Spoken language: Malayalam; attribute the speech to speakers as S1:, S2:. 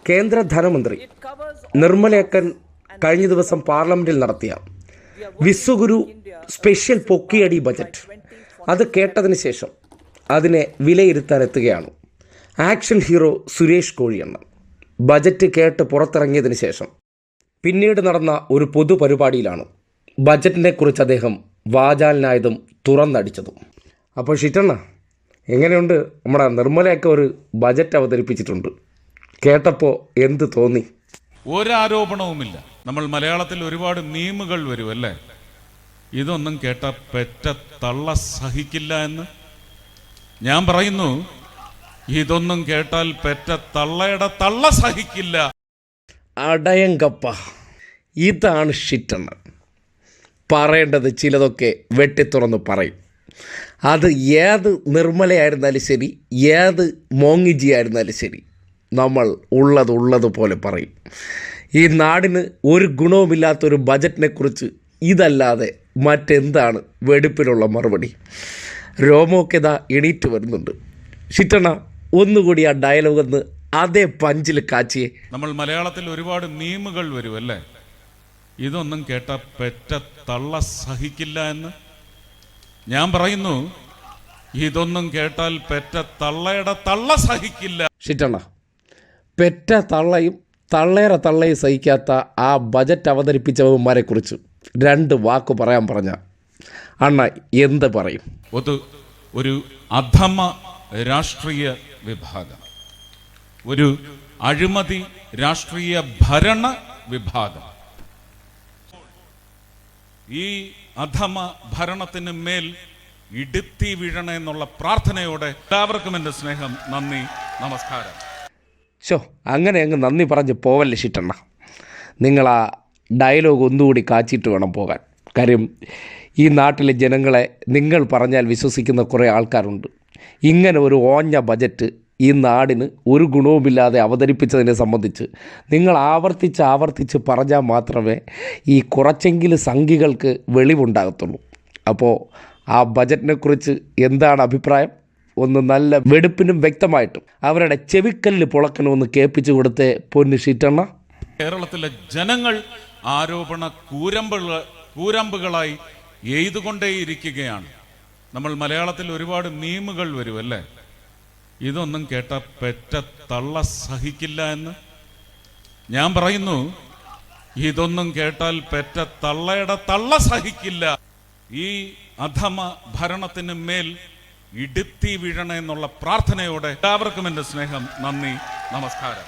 S1: കേന്ദ്ര ധനമന്ത്രി നിർമ്മലയക്കൻ കഴിഞ്ഞ ദിവസം പാർലമെന്റിൽ നടത്തിയ വിശ്വഗുരു സ്പെഷ്യൽ പൊക്കിയടി ബജറ്റ് അത് കേട്ടതിന് ശേഷം അതിനെ വിലയിരുത്താനെത്തുകയാണ് ആക്ഷൻ ഹീറോ സുരേഷ് കോഴിയണ്ണ. ബജറ്റ് കേട്ട് പുറത്തിറങ്ങിയതിന് ശേഷം പിന്നീട് നടന്ന ഒരു പൊതുപരിപാടിയിലാണ് ബജറ്റിനെ കുറിച്ച് അദ്ദേഹം വാചാലനായതും തുറന്നടിച്ചതും. അപ്പോൾ ഷിറ്റണ്ണ, എങ്ങനെയുണ്ട്? നമ്മുടെ നിർമ്മലയൊക്കെ ഒരു ബജറ്റ് അവതരിപ്പിച്ചിട്ടുണ്ട്, കേട്ടപ്പോൾ എന്ത് തോന്നി?
S2: ഒരാരോപണവുമില്ല. നമ്മൾ മലയാളത്തിൽ ഒരുപാട് മീമുകൾ വരുമല്ലേ, ഇതൊന്നും കേട്ട പെറ്റ തള്ള സഹിക്കില്ല എന്ന്. ഞാൻ പറയുന്നു, ഇതൊന്നും കേട്ടാൽ പെറ്റ തള്ളയുടെ തള്ള സഹിക്കില്ല.
S1: അടയങ്കപ്പ, ഇതാണ് ഷിറ്റണ്ണ. പറയേണ്ടത് ചിലതൊക്കെ വെട്ടിത്തുറന്ന് പറയും. അത് ഏത് നിർമ്മലയായിരുന്നാലും ശരി, ഏത് മോങ്ങിജി ആയിരുന്നാലും ശരി, നമ്മൾ ഉള്ളതുപോലെ പറയും. ഈ നാടിന് ഒരു ഗുണവുമില്ലാത്തൊരു ബജറ്റിനെ കുറിച്ച് ഇതല്ലാതെ മറ്റെന്താണ് വെടിപ്പിനുള്ള മറുപടി? രോമമൊക്കെ ഇതാ എണീറ്റ് വരുന്നുണ്ട്. ഷിറ്റണ്ണ, ഒന്നുകൂടി ആ ഡയലോഗ് ഒന്ന് അതേ പഞ്ചിൽ കാച്ചിയെ.
S2: നമ്മൾ മലയാളത്തിൽ ഒരുപാട് മീമുകൾ വരുമല്ലേ, ഇതൊന്നും കേട്ട പെറ്റ തള്ള സഹിക്കില്ല എന്ന്. ഞാൻ പറയുന്നു, ഇതൊന്നും കേട്ടാൽ പെറ്റ തള്ളയുടെ തള്ള സഹിക്കില്ല.
S1: ഷിറ്റണ്ണ, പെറ്റ തള്ളയും തള്ളേറെ തള്ളയും സഹിക്കാത്ത ആ ബജറ്റ് അവതരിപ്പിച്ചവന്മാരെ കുറിച്ച് രണ്ട് വാക്ക് പറയാൻ പറഞ്ഞ അണ്ണ എന്ത് പറയും?
S2: ഒരു അധമ രാഷ്ട്രീയ വിഭാഗം, ഒരു അഴിമതി രാഷ്ട്രീയ ഭരണ വിഭാഗം. ഈ അധമ ഭരണത്തിന് മേൽ ഇടുത്തി വീഴണേ എന്നുള്ള പ്രാർത്ഥനയോടെ എല്ലാവർക്കും എൻ്റെ സ്നേഹം, നന്ദി, നമസ്കാരം.
S1: അങ്ങനെ അങ്ങ് നന്ദി പറഞ്ഞ് പോവല്ലേ ഷിറ്റണ്ണ. നിങ്ങൾ ആ ഡയലോഗ് ഒന്നുകൂടി കാച്ചിട്ട് വേണം പോകാൻ. കാര്യം ഈ നാട്ടിലെ ജനങ്ങളെ നിങ്ങൾ പറഞ്ഞാൽ വിശ്വസിക്കുന്ന കുറേ ആൾക്കാരുണ്ട്. ഇങ്ങനെ ഒരു ഓഞ്ഞ ബജറ്റ് ഈ നാടിന് ഒരു ഗുണവുമില്ലാതെ അവതരിപ്പിച്ചതിനെ സംബന്ധിച്ച് നിങ്ങൾ ആവർത്തിച്ച് പറഞ്ഞാൽ മാത്രമേ ഈ കുറച്ചെങ്കിലും സംഖ്യകൾക്ക് വെളിവുണ്ടാകത്തുള്ളൂ. അപ്പോൾ ആ ബജറ്റിനെക്കുറിച്ച് എന്താണ് അഭിപ്രായം? ഒന്ന് നല്ല വെടുപ്പിനും വ്യക്തമായിട്ടും അവരുടെ ചെവിക്കല്ല് പുളക്കണമെന്ന് കേൾപ്പിച്ചു കൊടുത്തേ പൊന്നു ഷിറ്റണ്ണ.
S2: കേരളത്തിലെ ജനങ്ങൾ ആരോപണ കൂരമ്പുകളായി എയ്തുകൊണ്ടേയിരിക്കുകയാണ്. നമ്മൾ മലയാളത്തിൽ ഒരുപാട് മീമുകൾ വരുമല്ലേ, ഇതൊന്നും കേട്ട പെറ്റ തള്ള സഹിക്കില്ല എന്ന്. ഞാൻ പറയുന്നു, ഇതൊന്നും കേട്ടാൽ പെറ്റ തള്ളയുടെ തള്ള സഹിക്കില്ല. ഈ അധമ ഭരണത്തിന് മേൽ ഇടുത്തി വീഴണേ എന്നുള്ള പ്രാർത്ഥനയോടെ എല്ലാവർക്കും എൻ്റെ സ്നേഹം, നന്ദി, നമസ്കാരം.